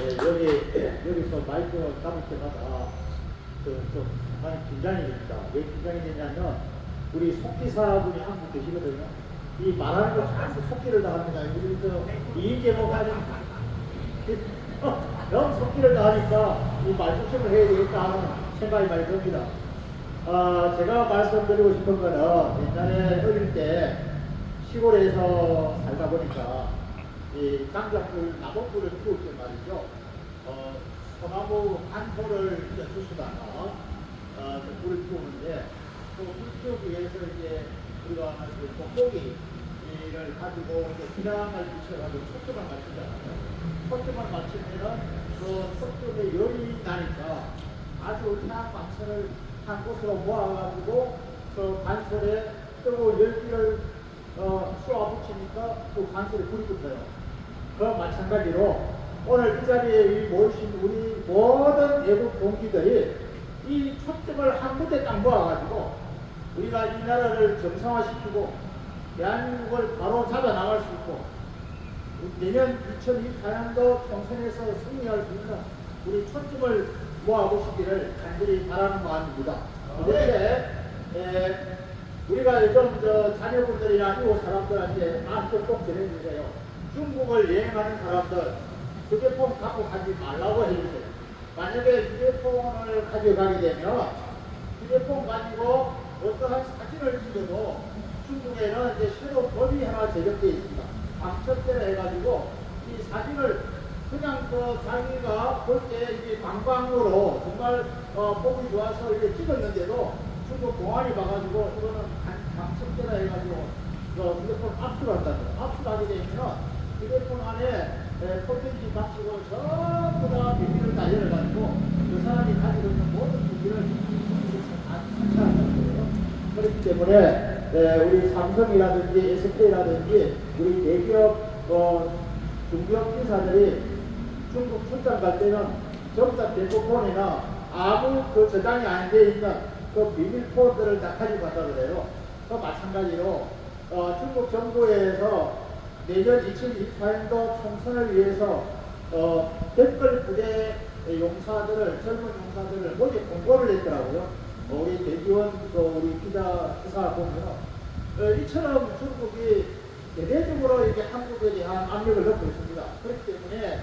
여기서 마이크 잡을 때마다 좀 많이 긴장이 됩니다. 왜 긴장이 되냐면 우리 속기사분이 한 분 계시거든요. 이 말하는 거 자꾸 속기를 당합니다. 우리 이인계목 하는 너무 속기를 당하니까 이 말조심을 해야 되겠다 하는 생각이 많이 듭니다. 제가 말씀드리고 싶은 거는 옛날에 어릴 때 시골에서 살다 보니까 이 장작불, 나무불을 피울 때 말이죠. 소나무 간소를 이제 주시다가 불을 피우는데 불 피우기 위해서 이제 우리가 돋보기를 가지고 이제 기량을 붙여가지고 초점을 맞추잖아요. 초점을 맞추면은 그 초점에 열이 나니까 아주 태양 광선을 한 곳으로 모아가지고 그 간설에 뜨거운 열기를 쏘아붙이니까 그 간설에 불이 붙어요. 그와 마찬가지로 오늘 이 자리에 모이신 우리 모든 외국 동기들이 이 초점을 한 군데 딱 모아가지고 우리가 이 나라를 정상화시키고 대한민국을 바로 잡아 나갈 수 있고 내년 2024년도 총선에서 승리할 수 있는 우리 초점을 모아보시기를 간절히 바라는 마음입니다. 그런데 우리가 요즘 자녀분들이나 이웃 사람들한테 꼭 전해주세요. 중국을 여행하는 사람들 휴대폰 갖고 가지 말라고 해주세요. 만약에 휴대폰을 가져가게 되면 휴대폰 가지고 어떠한 사진을 찍어도 중국에는 이제 새로 법이 하나 제정되어 있습니다. 방첩제라 해가지고 이 사진을 그냥 자기가 볼 때 이게 방광으로 정말 보기 좋아서 이렇게 찍었는데도 중국 공안이 봐가지고 이거는 방첩제라 해가지고 휴대폰 압수를 한다는 거예요. 압수하게 되면 휴대폰 안에 포텐지 박치고 전부 다 비밀을 다 열어가지고 그 사람이 가지고 있는 모든 비밀을 찾아낸다는 거예요. 그렇기 때문에 우리 삼성이라든지 SK라든지 우리 대기업 중기업 인사들이 중국 출장 갈 때는 전부 다 핸드폰이나 아무 저장이 안 돼 있는 그 비밀 폰들을 다 가지고 간다 그래요. 그 마찬가지로 중국 정부에서 내년 2024년도 총선을 위해서 댓글 부대 용사들을 젊은 용사들을 모집 공고를 했더라고요. 우리 대기원 우리 기사 보면 이처럼 중국이 대대적으로 이렇게 한국에 대한 압력을 넣고 있습니다. 그렇기 때문에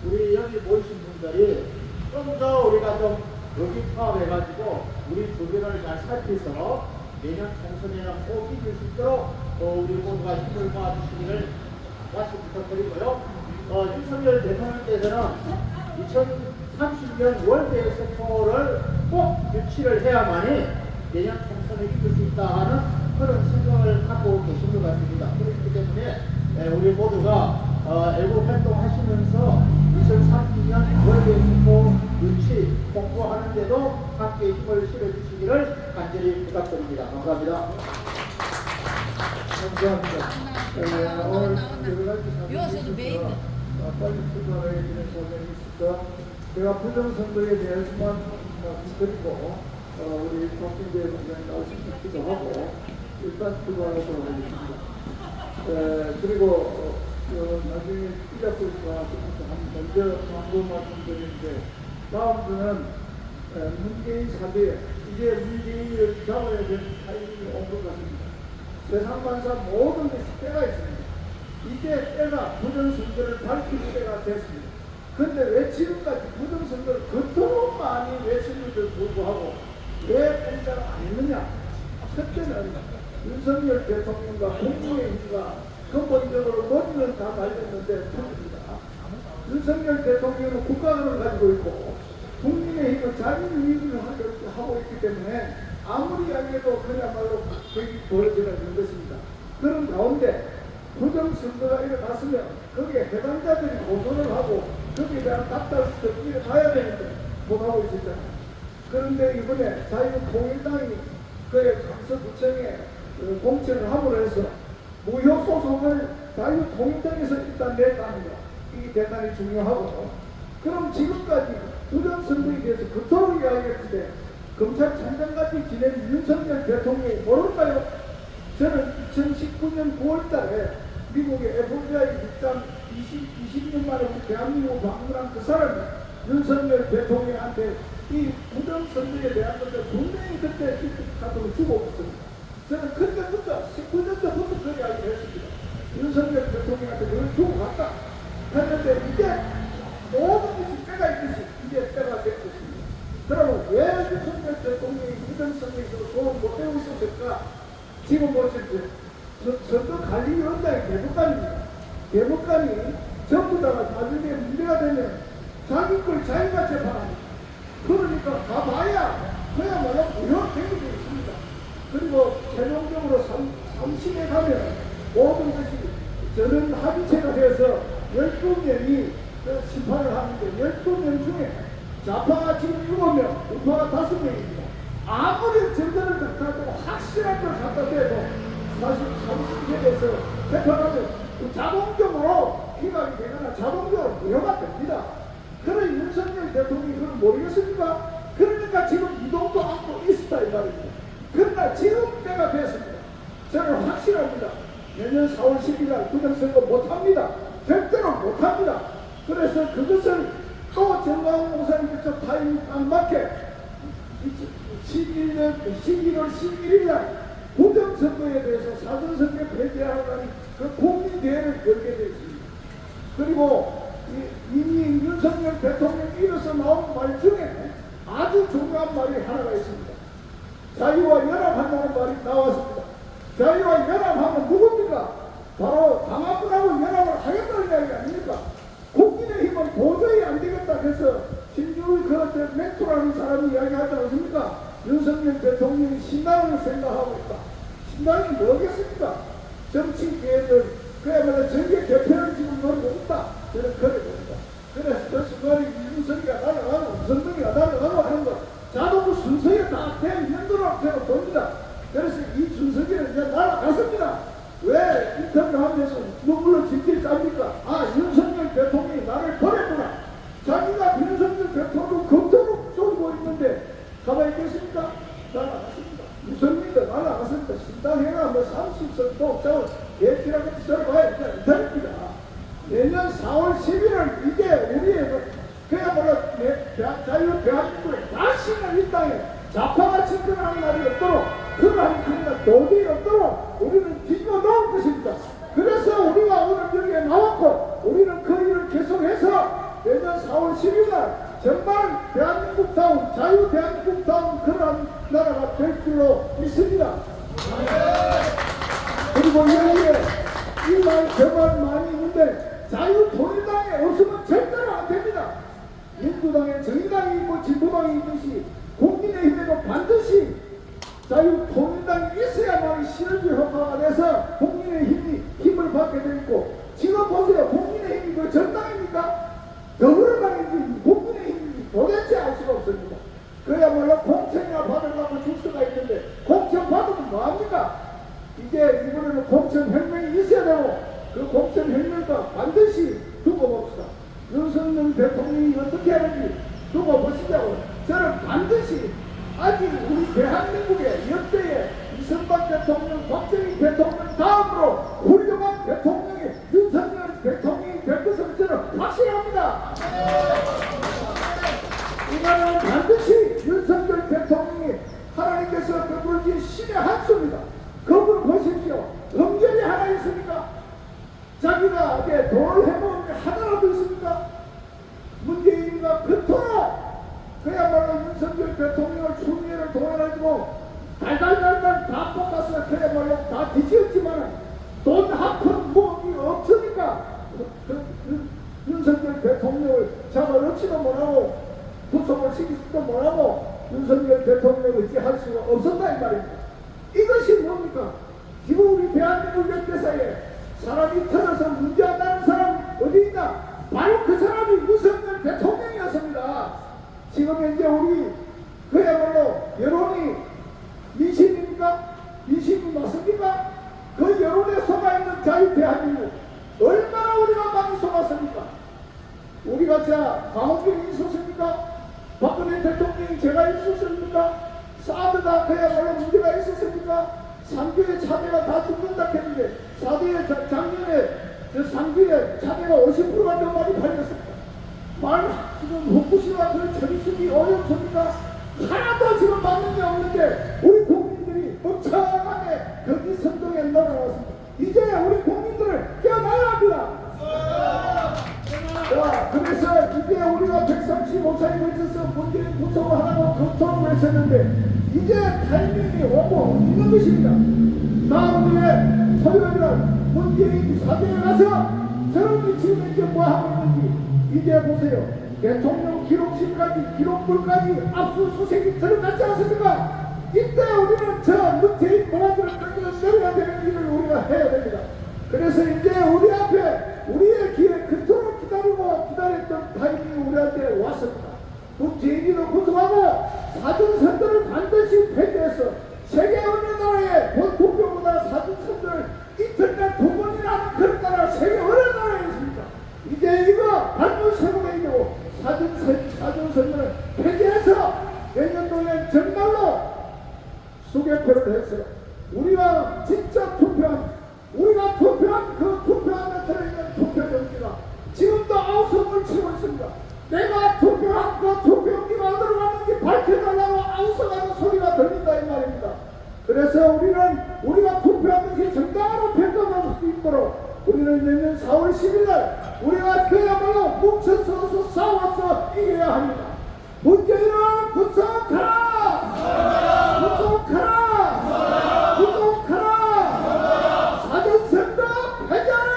우리 여기 모이신 분들이 좀 더 우리가 좀 의기투합해가지고 우리 주변을 잘 살피서 내년 총선에는 꼭 이길 수 있도록 우리 모두가 힘을 모아주시기를 다시 부탁드리고요. 윤석열 대통령께서는 2030년 월드 엑스포를 꼭 유치를 해야만이 내년 총선을 이길 수 있다 하는 그런 생각을 갖고 계신 것 같습니다. 그렇기 때문에 우리 모두가 애국 활동하시면서 2030년 월드 엑스포 유치 홍보하는데도 함께 힘을 실어주시기를 간절히 부탁드립니다. 감사합니다. 감사합니다. 오늘 여러 가지 사람들이 빨리 출발해야 되는 소명이 있을까? 제가 부정선거에 대해서만 말씀드리고 우리 박진대 부장님 말씀 듣기도 하고 일단 출발하도록 하겠습니다. 그리고 나중에 피자풀과 먼저 광고 말씀드리는데 다음 주는 문재인 사대 이제 문재인을 잡아야 되는 타이밍이 온 것 같습니다. 세상 만사 모든 것이 때가 있습니다. 이제 때가 부정선거를 밝힐 때가 됐습니다. 근데 왜 지금까지 부정선거를 그토록 많이 외치는데도 불구하고 왜 공작을 안 했느냐? 첫째는 윤석열 대통령과 국민의힘과 근본적으로 논의는 다 말렸는데 틀립니다. 윤석열 대통령은 국가론을 가지고 있고 국민의힘은 자기유익을 하고 있기 때문에 아무리 이야기해도 그야말로 객이 벌어지는 것입니다. 그런 가운데 부정선거가 일어났으면 거기에 해당자들이 고소를 하고 거기에 대한 답답을 일어나야 되는데 못하고 있었잖아요. 그런데 이번에 자유통일당이 그의 강서구청에 공천을 함으로 해서 무효소송을 자유통일당에서 일단 냈다는 거 이게 대단히 중요하고 그럼 지금까지 부정선거에 대해서 그토록 이야기했는데 검찰총장까지 지낸 윤석열 대통령이 모를까요? 저는 2019년 9월달에 미국의 FBI 입장 20년 만에 우리 대한민국 방문한 그 사람이 윤석열 대통령한테 이 부정선거에 대한 것을 분명히 그때 카드로 주고 있습니다. 저는 그때부터 19년 전부터 그 이야기를 했습니다. 윤석열 대통령한테 그걸 주고 갔다 했는데 이제 모든 것이 때가 있듯이 이제 때가 된 것입니다. 그러면 왜 윤석열 대통령이 부정선거에서 도움을 못 되고 있었을까? 지금 보십시오. 선거 관리위원장이 대법관입니다. 대법관이 전부 다가 나중에 문제가 되면 자기 걸 자기가 재판합니다. 그러니까 가봐야 그야말로 무효되게 되어 있습니다. 그리고 최종적으로 3심에 가면 모든 것이 저는 합의체가 되어서 12명이 심판을 하는데 12명 중에 좌파가 지금 7명, 우파가 5명입니다. 아무리 증거를 갖다도 확실한 걸 갖다 대도 사실 3심에서 재판하면 자동적으로 기각이 되거나 자동적으로 무효가 됩니다. 그런 윤석열 대통령이 그걸 모르겠습니까? 그러니까 지금 이동도 않고 있었다 이 말입니다. 그러나 지금 때가 됐습니다. 저는 확실합니다. 내년 4월 10일 부정선거 못합니다. 절대로 못합니다. 그래서 그것을 또 정광훈 목사님께서 타임 안 맞게 11월 11일 날 부정선거에 대해서 사전선거 폐지하라는 그 국민대회를 열게 되어 있습니다. 그리고 이미 윤석열 대통령이 이어서 나온 말 중에 아주 중요한 말이 하나가 있습니다. 자유와 연합한다는 말이 나왔습니다. 자유와 연합하면 누굽니까? 바로 당합군하고 연합을 하겠다는 이야기 아닙니까? 국민의힘은 도저히 안 되겠다 해서 신주의 그 멘토라는 사람이 이야기하지 않습니까? 윤석열 대통령이 신당을 생각하고 있다. 신당이 뭐겠습니까? 정치계들 그야말로 정계 개편을 지금 노리고 있다. 저는 그래 봅니다. 그래서 그 순간에 윤석이가 날아가고 윤석열이가 날아가고 하는 것 자동 순서에 다 되는 거라고 제가 봅니다. 그래서 이 순서기는 이제 날아갔습니다. 왜 인터뷰 하면서 눈물로 질질 짭니까? 아, 윤석열 대통령이 나를 버렸구나. 자기가 윤석열 대통령 검토로 쏘고 있는데 가만히 있겠습니까? 날아갔습니다. 유승민도 날아갔습니다. 신당회가 뭐 30석 독자원 예치라고 들어봐야 됩니다. 내년 4월 11일 이게 우리의 그야말로 자유 대한민국의 다시는 이 땅에 좌파가 집권하는 날이 없도록 그러한 그러나 도저히 없도록 우리는 뒤집어 놓을 것입니다. 그래서 우리가 오늘 여기에 나왔고 우리는 그 일을 계속해서 내년 4월 10일 날 정말 대한민국다운 자유 대한민국다운 그런 나라가 될 줄로 믿습니다. 그리고 여기에 이 말 저말 많이 있는데 자유통일당에 없으면 절대로 안 됩니다. 민주당에 정의당이 있고 진보당이 있듯이 국민의힘에도 반드시 자유통일당이 있어야만 시너지 효과가 돼서 국민의힘이 힘을 받게 되고 지금 보세요. 국민의힘이 그 정당입니까? 더불어당인지 국민의힘인지 도대체 알 수가 없습니다. 그야말로 공천이나 받으려고 줄 수가 있는데 공천 받으면 뭐합니까? 이제 이번에는 공천혁명이 있어야 되고 그 공천혁명도 반드시 두고 봅시다. 윤석열 대통령이 어떻게 하는지 두고 보시자고. 저는 반드시 아직 우리 대한민국의 역대의 이승만 대통령, 박정희 대통령 다음으로 훌륭한 대통령이 윤석열 대통령이 될 것을 저는 확신합니다. 이거는 반드시 윤석열 대통령이 하나님께서 베풀어진 신의 한수입니다. 그걸 보십시오. 음절이 하나 있습니까? 자기가 돈을 해먹은 게 하나라도 있습니까? 문재인이가 그토록 그야말로 윤석열 대통령을 추미애를 동원해주고 달달달달 다 뽑아서 그야말로 다 뒤지었지만 돈 한 푼 모음이 없으니까 윤석열 대통령을 잡아넣지도 못하고 구속을 시키지도 못하고 윤석열 대통령을 의지할 수가 없었다 이 말입니다. 이것이 뭡니까? 지금 우리 대한민국 역대사에 사람이 터져서 문제한다는 사람이 어디 있나? 바로 그 사람이 윤석열 대통령이었습니다. 지금 현재 우리 그야말로 여론이 민심입니까? 민심이 맞습니까? 그 여론에 속아있는 자유 대한민국 얼마나 우리가 많이 속았습니까? 우리가 자 강호경이 있었습니까? 박근혜 대통령이 제가 있었습니까? 사드가 그야말로 문제가 있었습니까? 3교의 차대가 다 죽는다 했는데 4대의 작년에 저 상비에 차내가 50%가 더 많이 팔렸습니다. 말 지금 후쿠시마 그 처리수기 오염수니까 하나도 지금 맞는 게 없는데 우리 국민들이 멍청하게 거기 선동에 놀아왔습니다. 이제 우리 국민들을 깨어나야 합니다. 자, 그래서 이제 우리가 135차에 걸쳐서 문재인 구속을 하라고 검토를 했었는데 이제 타이밍이 오고 있는 것입니다. 다음 주에 토요일날 문재인 사대에 가서 저런 지금 이제 뭐 하고 있는지 이제 보세요. 대통령 기록실까지 기록물까지 압수수색이 들어갔지 않습니까? 이때 우리는 저 문재인 모아들을 끌어내려야 되는 일을 우리가 해야 됩니다. 그래서 이제 우리 앞에 우리의 기회 그토록 기다렸던 타이밍이 우리한테 왔습니다. 문재인이도 구속하고 사전선거를 반드시 폐지해서 세계 어느 나라의 본투표보다 사전선거를 이틀내 2번이나 하는 그런 나라 세계 어느 나라에 있습니까? 이제 이거 반드시 세고해야 되고 사전선거를 폐지해서 내년도에 정말로 수개표를 해서 우리가 진짜 우리가 투표한 그 투표함에 들어있는 투표용지가 지금도 아우성을 치고 있습니다. 내가 투표한 그 투표용지가 어디로 갔는지 밝혀달라고 아우성하는 소리가 들린다 이 말입니다. 그래서 우리가 투표한 것이 정당으로 평가받을 수 있도록 우리는 내년 4월 10일날 우리가 그야말로 뭉쳐서 싸워서 이겨야 합니다. 문재인을 구속하라! 구속하라! 구속하라! 사전선거 폐지하라!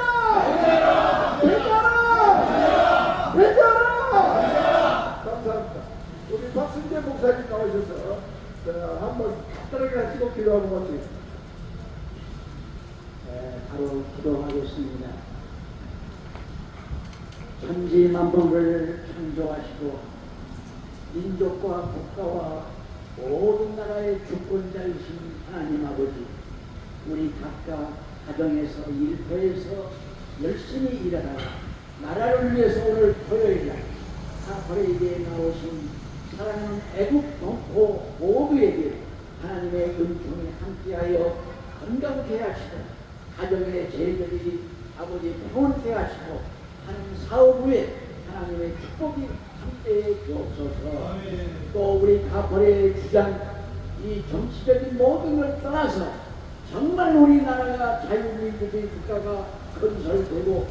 폐지하라! 폐지하라! 감사합니다. 우리 박승재 목사님 나오셔서 한번 간단하게 하시고 기도하고 같이 바로 기도하겠습니다. 천지만물을 창조하시고 민족과 국가와 모든 나라의 주권자이신 하나님 아버지, 우리 각각 가정에서 일터에서 열심히 일하다가 나라를 위해서 오늘 토요일날 사퍼레이드에 나오신 사랑하는 애국 동포 모두에게 하나님의 은총이 함께하여 건강케 하시고 가정의 재정이 아버지 평온케 하시고 하는 사업 후에 하나님의 축복이 함께해 주옵소서. 또 우리 가벌의 주장 이 정치적인 모든 걸 떠나서 정말 우리나라가 자유민주주의 국가가 건설되고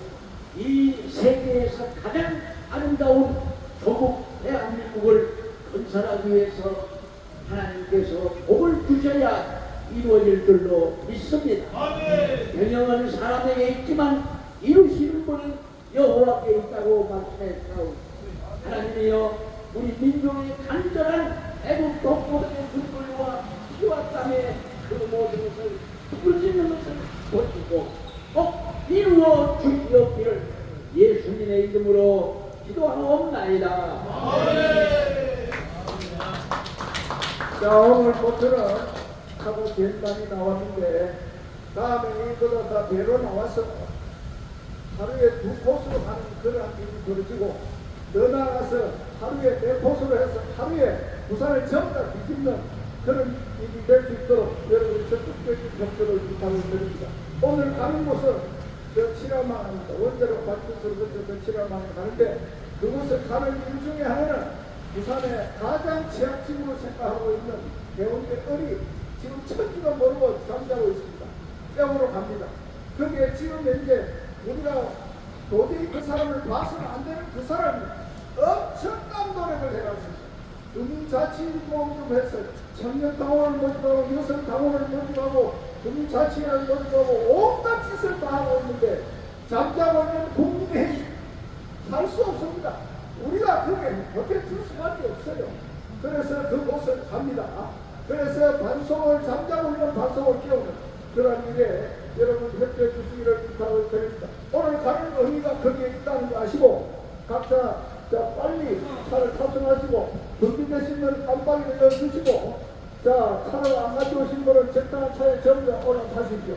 이 세계에서 가장 아름다운 조국 대한민국을 건설하기 위해서 하나님께서 복을 주셔야 이루어질 줄로 믿습니다. 경영은 사람에게 있지만 이루시는 분은 여호와께 있다고 말씀했사옵니다. 하나님이여 우리 민족의 간절한 애국 독보의 눈물과 피와 땀의 그 모든 것을 부르짖는 것을 고치고 꼭 이루어 주시옵기를 예수님의 이름으로 기도하옵나이다. 자, 오늘 보트는 하고简단히 나왔는데 다음에 이거가 다 배로 나와서 하루에 2코스로 하는 그런 일이 벌어지고 더 나아가서 하루에 4코스로 해서 하루에 부산을 전부 다 뒤집는 그런 일이 될 수 있도록 여러분이 적극적인 협조를 부탁을 드립니다. 오늘 가는 곳은 저 칠화망입니다. 원자력 발전소를 거쳐서 칠화망에 가는데 그곳을 가는 이유 중에 하나는 부산의 가장 취약지구로 생각하고 있는 해운대 을이 지금 천지가 모르고 잠자고 있습니다. 뼈으로 갑니다. 그게 지금 현재 우리가 도저히 그 사람을 봐서는 안 되는 그 사람이 엄청난 노력을 해갔습니다. 주민자치공을 좀 해서 청년당원을 모집하고 여성당원을 모집하고 주민자치를 모집하고 온갖 짓을 다 하고 있는데 잠자고 있는 국민의 살 수 없습니다. 우리가 그게 버텨줄 수밖에 없어요. 그래서 그곳을 갑니다. 그래서 반송을 잠자고 있는 반송을 끼우는 그런 일에 여러분 협조해 주시기를 부탁을 드립니다. 오늘 가는 의미가 거기에 있다는 거 아시고 각자 빨리 차를 탑승하시고 준비되신 분은 깜빡이를 열어주시고 자 차를 안 가져오신 분은 적당한 차에 전부 올라타십시오.